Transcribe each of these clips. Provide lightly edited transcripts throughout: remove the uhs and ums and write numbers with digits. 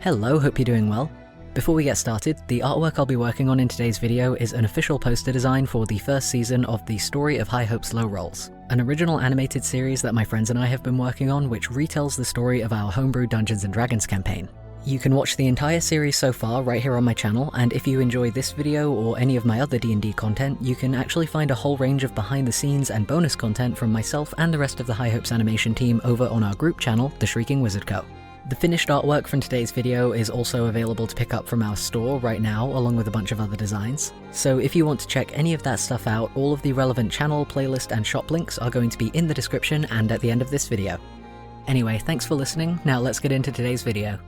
Hello, hope you're doing well. Before we get started, the artwork I'll be working on in today's video is an official poster design for the first season of The Story of High Hopes, Low Rolls, an original animated series that my friends and I have been working on which retells the story of our homebrew Dungeons & Dragons campaign. You can watch the entire series so far right here on my channel, and if you enjoy this video or any of my other D&D content, you can actually find a whole range of behind the scenes and bonus content from myself and the rest of the High Hopes animation team over on our group channel, The Shrieking Wizard Co. The finished artwork from today's video is also available to pick up from our store right now, along with a bunch of other designs. So if you want to check any of that stuff out, all of the relevant channel, playlist, and shop links are going to be in the description and at the end of this video. Anyway, thanks for listening, now let's get into today's video.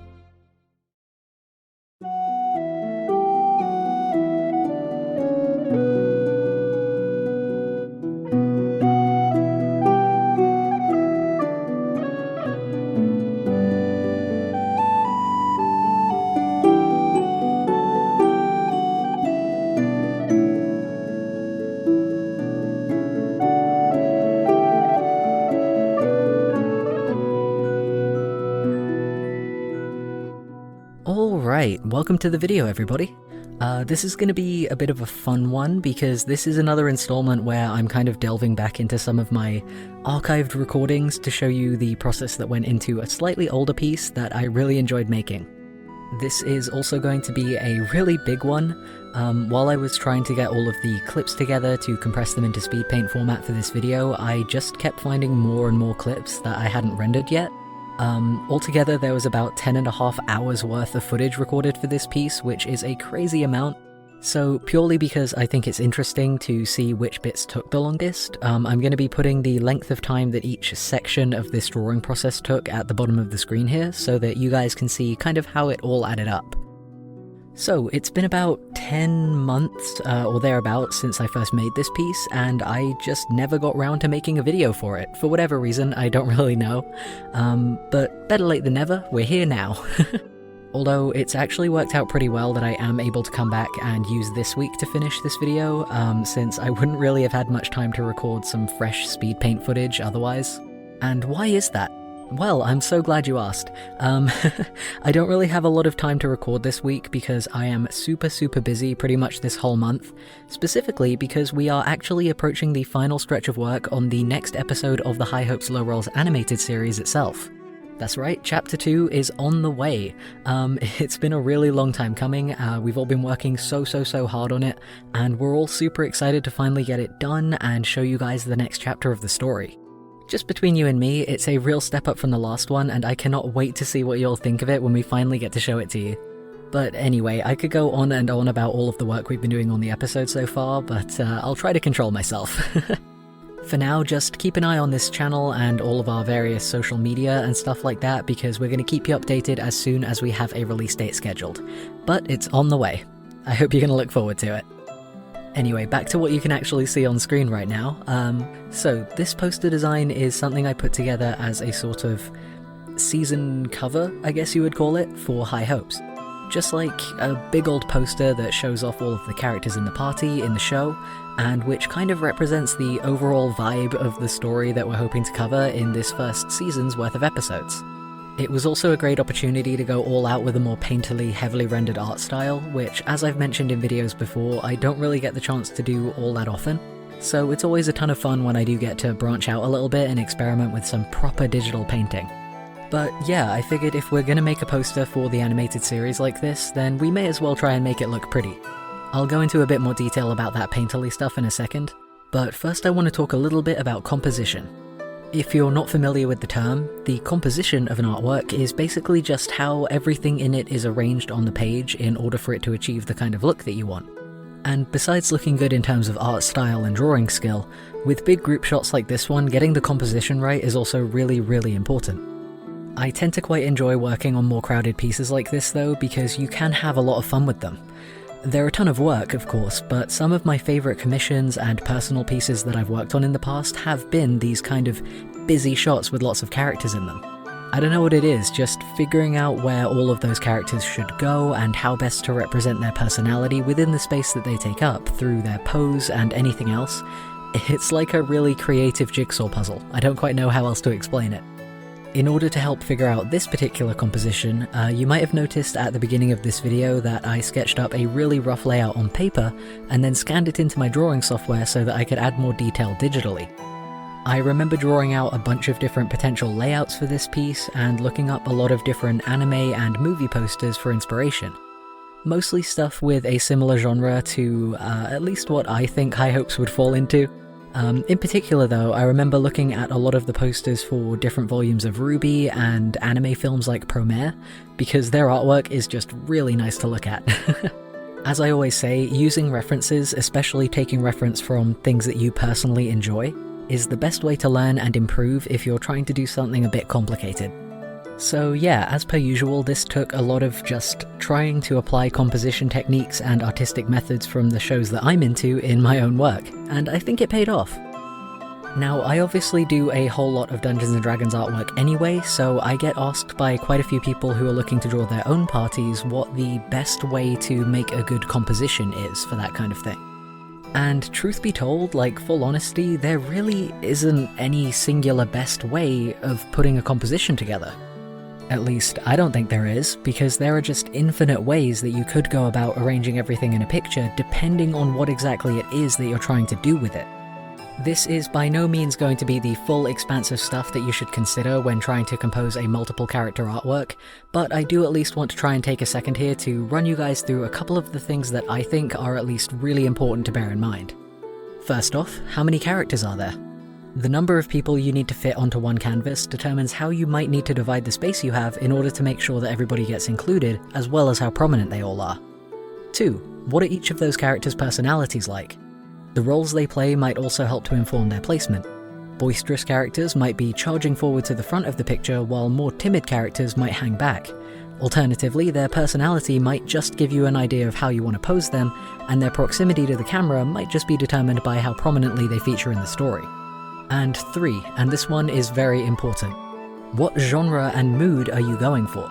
Alright, welcome to the video everybody. This is going to be a bit of a fun one because this is another installment where I'm kind of delving back into some of my archived recordings to show you the process that went into a slightly older piece that I really enjoyed making. This is also going to be a really big one. While I was trying to get all of the clips together to compress them into SPEEDPAINT format for this video, I just kept finding more and more clips that I hadn't rendered yet. Altogether there was about 10.5 hours worth of footage recorded for this piece, which is a crazy amount. So purely because I think it's interesting to see which bits took the longest, I'm going to be putting the length of time that each section of this drawing process took at the bottom of the screen here, so that you guys can see kind of how it all added up. So it's been about 10 months or thereabouts since I first made this piece, and I just never got round to making a video for it. For whatever reason, I don't really know. But better late than never, we're here now. Although it's actually worked out pretty well that I am able to come back and use this week to finish this video, since I wouldn't really have had much time to record some fresh SPEEDPAINT footage otherwise. And why is that? Well, I'm so glad you asked. I don't really have a lot of time to record this week because I am super busy pretty much this whole month, specifically because we are actually approaching the final stretch of work on the next episode of the High Hopes, Low Rolls animated series itself. That's right, Chapter 2 is on the way. It's been a really long time coming, we've all been working so hard on it, and we're all super excited to finally get it done and show you guys the next chapter of the story. Just between you and me, it's a real step up from the last one, and I cannot wait to see what you'll think of it when we finally get to show it to you. But anyway, I could go on and on about all of the work we've been doing on the episode so far, but I'll try to control myself. For now, just keep an eye on this channel and all of our various social media and stuff like that, because we're going to keep you updated as soon as we have a release date scheduled. But it's on the way. I hope you're going to look forward to it. Anyway, back to what you can actually see on screen right now. So this poster design is something I put together as a sort of season cover, I guess you would call it, for High Hopes. Just like a big old poster that shows off all of the characters in the party in the show, and which kind of represents the overall vibe of the story that we're hoping to cover in this first season's worth of episodes. It was also a great opportunity to go all out with a more painterly, heavily rendered art style, which, as I've mentioned in videos before, I don't really get the chance to do all that often. So it's always a ton of fun when I do get to branch out a little bit and experiment with some proper digital painting. But yeah, I figured if we're gonna make a poster for the animated series like this, then we may as well try and make it look pretty. I'll go into a bit more detail about that painterly stuff in a second, but first I want to talk a little bit about composition. If you're not familiar with the term, the composition of an artwork is basically just how everything in it is arranged on the page in order for it to achieve the kind of look that you want. And besides looking good in terms of art style and drawing skill, with big group shots like this one, getting the composition right is also really important. I tend to quite enjoy working on more crowded pieces like this though, because you can have a lot of fun with them. They're a ton of work, of course, but some of my favourite commissions and personal pieces that I've worked on in the past have been these kind of busy shots with lots of characters in them. I don't know what it is, just figuring out where all of those characters should go and how best to represent their personality within the space that they take up through their pose and anything else. It's like a really creative jigsaw puzzle. I don't quite know how else to explain it. In order to help figure out this particular composition, you might have noticed at the beginning of this video that I sketched up a really rough layout on paper and then scanned it into my drawing software so that I could add more detail digitally. I remember drawing out a bunch of different potential layouts for this piece and looking up a lot of different anime and movie posters for inspiration. Mostly stuff with a similar genre to at least what I think High Hopes would fall into. In particular though, I remember looking at a lot of the posters for different volumes of RWBY and anime films like Promare, because their artwork is just really nice to look at. As I always say, using references, especially taking reference from things that you personally enjoy, is the best way to learn and improve if you're trying to do something a bit complicated. So yeah, as per usual, this took a lot of just trying to apply composition techniques and artistic methods from the shows that I'm into in my own work, and I think it paid off. Now, I obviously do a whole lot of Dungeons & Dragons artwork anyway, so I get asked by quite a few people who are looking to draw their own parties what the best way to make a good composition is for that kind of thing. And truth be told, like full honesty, there really isn't any singular best way of putting a composition together. At least, I don't think there is, because there are just infinite ways that you could go about arranging everything in a picture depending on what exactly it is that you're trying to do with it. This is by no means going to be the full expansive stuff that you should consider when trying to compose a multiple character artwork, but I do at least want to try and take a second here to run you guys through a couple of the things that I think are at least really important to bear in mind. First off, how many characters are there? The number of people you need to fit onto one canvas determines how you might need to divide the space you have in order to make sure that everybody gets included, as well as how prominent they all are. 2. What are each of those characters' personalities like? The roles they play might also help to inform their placement. Boisterous characters might be charging forward to the front of the picture, while more timid characters might hang back. Alternatively, their personality might just give you an idea of how you want to pose them, and their proximity to the camera might just be determined by how prominently they feature in the story. And 3, and this one is very important. What genre and mood are you going for?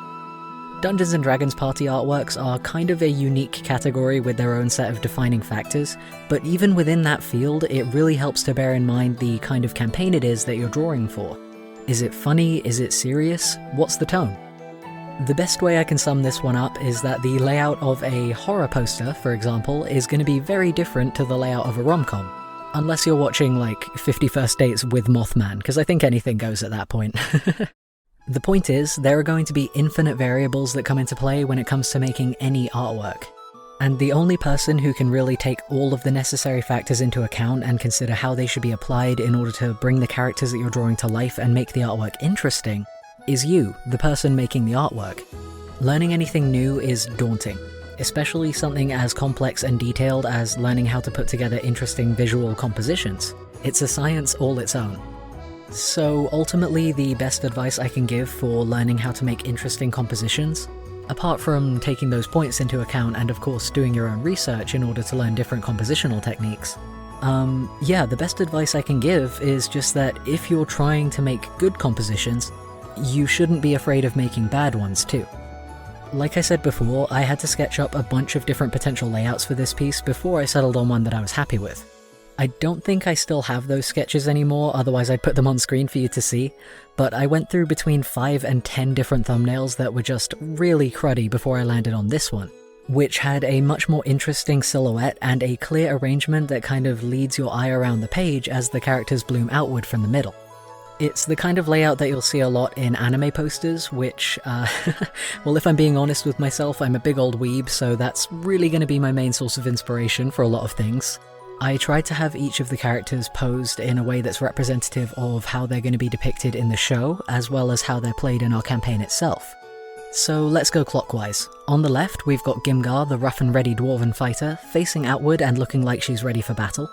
Dungeons & Dragons party artworks are kind of a unique category with their own set of defining factors, but even within that field, it really helps to bear in mind the kind of campaign it is that you're drawing for. Is it funny? Is it serious? What's the tone? The best way I can sum this one up is that the layout of a horror poster, for example, is going to be very different to the layout of a rom-com. Unless you're watching, like, 50 First Dates with Mothman, because I think anything goes at that point. The point is, there are going to be infinite variables that come into play when it comes to making any artwork. And the only person who can really take all of the necessary factors into account and consider how they should be applied in order to bring the characters that you're drawing to life and make the artwork interesting is you, the person making the artwork. Learning anything new is daunting. Especially something as complex and detailed as learning how to put together interesting visual compositions. It's a science all its own. So ultimately, the best advice I can give for learning how to make interesting compositions, apart from taking those points into account and of course doing your own research in order to learn different compositional techniques, the best advice I can give is just that if you're trying to make good compositions, you shouldn't be afraid of making bad ones too. Like I said before, I had to sketch up a bunch of different potential layouts for this piece before I settled on one that I was happy with. I don't think I still have those sketches anymore, otherwise I'd put them on screen for you to see, but I went through between 5 and 10 different thumbnails that were just really cruddy before I landed on this one, which had a much more interesting silhouette and a clear arrangement that kind of leads your eye around the page as the characters bloom outward from the middle. It's the kind of layout that you'll see a lot in anime posters, which, well, if I'm being honest with myself, I'm a big old weeb, so that's really going to be my main source of inspiration for a lot of things. I tried to have each of the characters posed in a way that's representative of how they're going to be depicted in the show, as well as how they're played in our campaign itself. So let's go clockwise. On the left, we've got Gimgar, the rough and ready dwarven fighter, facing outward and looking like she's ready for battle.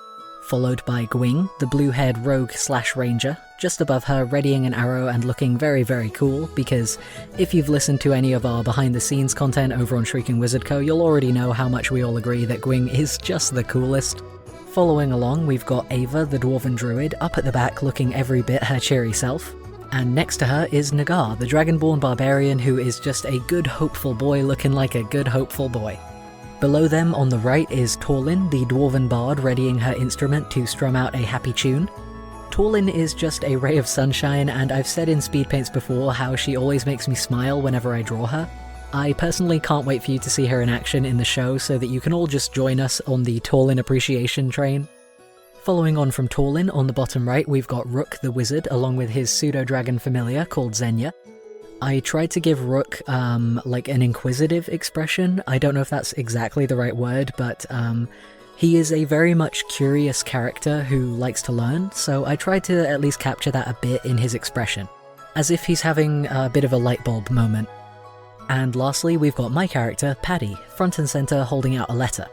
Followed by Gwing, the blue-haired rogue/ranger, just above her readying an arrow and looking very, very cool, because if you've listened to any of our behind-the-scenes content over on Shrieking Wizard Co., you'll already know how much we all agree that Gwing is just the coolest. Following along, we've got Ava, the dwarven druid, up at the back looking every bit her cheery self. And next to her is Nagar, the dragonborn barbarian who is just a good hopeful boy looking like a good hopeful boy. Below them on the right is Torlin, the dwarven bard readying her instrument to strum out a happy tune. Torlin is just a ray of sunshine, and I've said in speed paints before how she always makes me smile whenever I draw her. I personally can't wait for you to see her in action in the show so that you can all just join us on the Torlin appreciation train. Following on from Torlin, on the bottom right, we've got Rook the Wizard, along with his pseudo-dragon familiar called Xenia. I tried to give Rook, like an inquisitive expression. I don't know if that's exactly the right word, but he is a very much curious character who likes to learn, so I tried to at least capture that a bit in his expression, as if he's having a bit of a light bulb moment. And lastly, we've got my character, Paddy, front and center holding out a letter.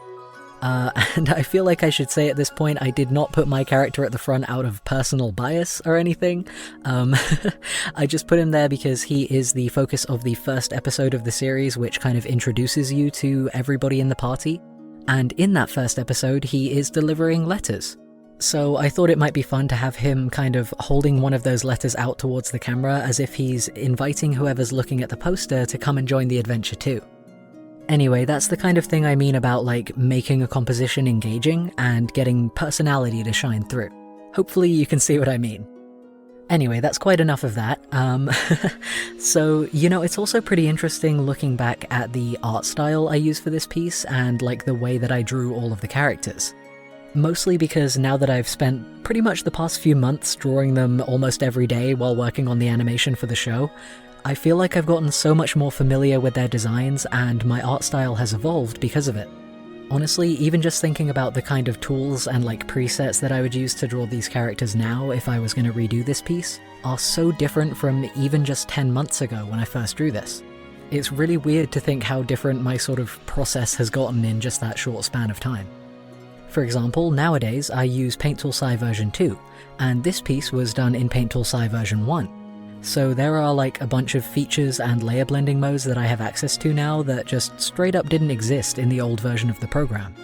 And I feel like I should say at this point, I did not put my character at the front out of personal bias or anything. I just put him there because he is the focus of the first episode of the series, which kind of introduces you to everybody in the party. And in that first episode, he is delivering letters. So I thought it might be fun to have him kind of holding one of those letters out towards the camera as if he's inviting whoever's looking at the poster to come and join the adventure too. Anyway, that's the kind of thing I mean about, like, making a composition engaging and getting personality to shine through. Hopefully you can see what I mean. Anyway, that's quite enough of that. So, you know, it's also pretty interesting looking back at the art style I use for this piece and, like, the way that I drew all of the characters. Mostly because now that I've spent pretty much the past few months drawing them almost every day while working on the animation for the show, I feel like I've gotten so much more familiar with their designs and my art style has evolved because of it. Honestly, even just thinking about the kind of tools and like presets that I would use to draw these characters now if I was going to redo this piece are so different from even just 10 months ago when I first drew this. It's really weird to think how different my sort of process has gotten in just that short span of time. For example, nowadays I use Paint Tool Sci version 2, and this piece was done in Paint Tool Sci version 1. So there are like a bunch of features and layer blending modes that I have access to now that just straight up didn't exist in the old version of the program.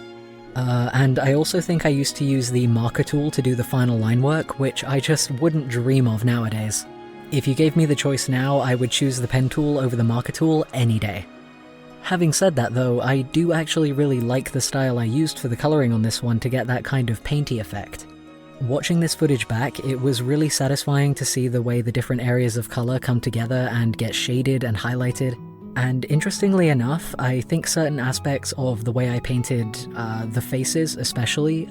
And I also think I used to use the marker tool to do the final line work, which I just wouldn't dream of nowadays. If you gave me the choice now, I would choose the pen tool over the marker tool any day. Having said that though, I do actually really like the style I used for the colouring on this one to get that kind of painty effect. Watching this footage back, it was really satisfying to see the way the different areas of colour come together and get shaded and highlighted. And interestingly enough, I think certain aspects of the way I painted the faces especially,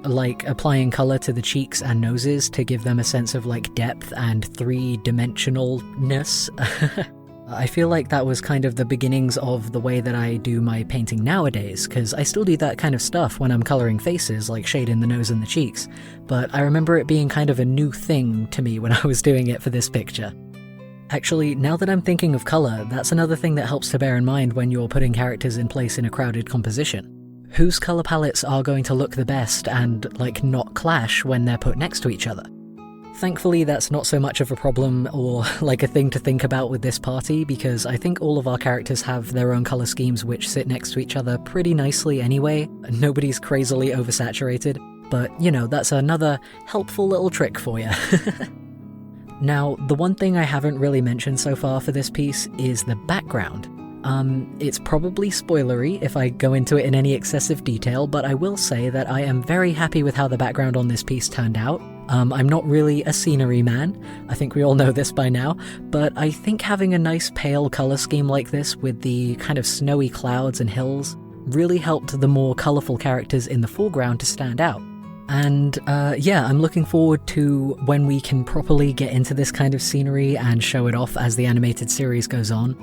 like applying colour to the cheeks and noses to give them a sense of like depth and three-dimensionalness, I feel like that was kind of the beginnings of the way that I do my painting nowadays, because I still do that kind of stuff when I'm colouring faces, like shading the nose and the cheeks, but I remember it being kind of a new thing to me when I was doing it for this picture. Actually, now that I'm thinking of colour, that's another thing that helps to bear in mind when you're putting characters in place in a crowded composition. Whose colour palettes are going to look the best and, like, not clash when they're put next to each other? Thankfully, that's not so much of a problem or like a thing to think about with this party, because I think all of our characters have their own colour schemes which sit next to each other pretty nicely anyway. Nobody's crazily oversaturated, but you know, that's another helpful little trick for you. Now, the one thing I haven't really mentioned so far for this piece is the background. It's probably spoilery if I go into it in any excessive detail, but I will say that I am very happy with how the background on this piece turned out. I'm not really a scenery man, I think we all know this by now, but I think having a nice pale colour scheme like this with the kind of snowy clouds and hills really helped the more colourful characters in the foreground to stand out. And yeah, I'm looking forward to when we can properly get into this kind of scenery and show it off as the animated series goes on.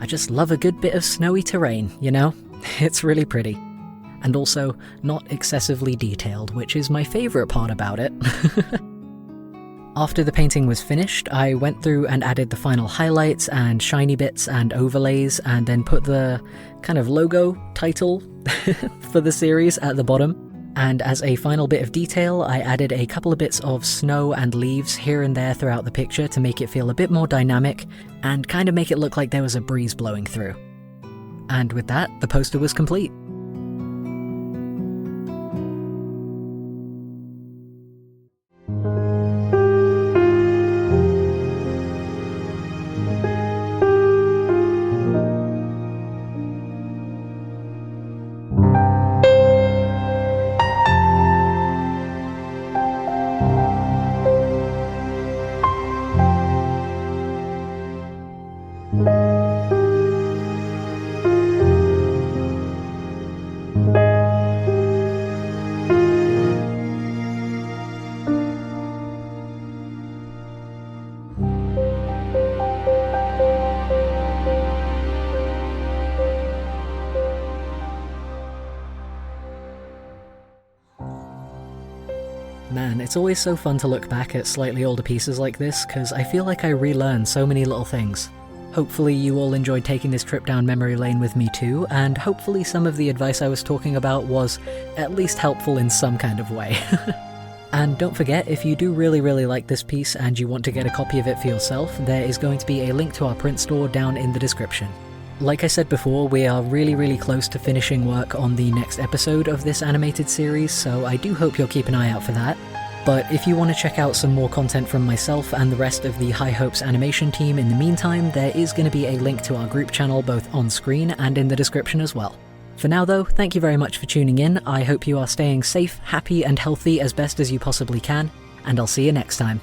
I just love a good bit of snowy terrain, you know? It's really pretty. And also, not excessively detailed, which is my favourite part about it. After the painting was finished, I went through and added the final highlights and shiny bits and overlays, and then put the kind of logo title for the series at the bottom. And as a final bit of detail, I added a couple of bits of snow and leaves here and there throughout the picture to make it feel a bit more dynamic, and kind of make it look like there was a breeze blowing through. And with that, the poster was complete. man, it's always so fun to look back at slightly older pieces like this, because I feel like I relearn so many little things. Hopefully you all enjoyed taking this trip down memory lane with me too, and hopefully some of the advice I was talking about was at least helpful in some kind of way. And don't forget, if you do really like this piece and you want to get a copy of it for yourself, there is going to be a link to our print store down in the description. Like I said before, we are really close to finishing work on the next episode of this animated series, so I do hope you'll keep an eye out for that. But if you want to check out some more content from myself and the rest of the High Hopes animation team in the meantime, there is going to be a link to our group channel both on screen and in the description as well. For now though, thank you very much for tuning in. I hope you are staying safe, happy and healthy as best as you possibly can, and I'll see you next time.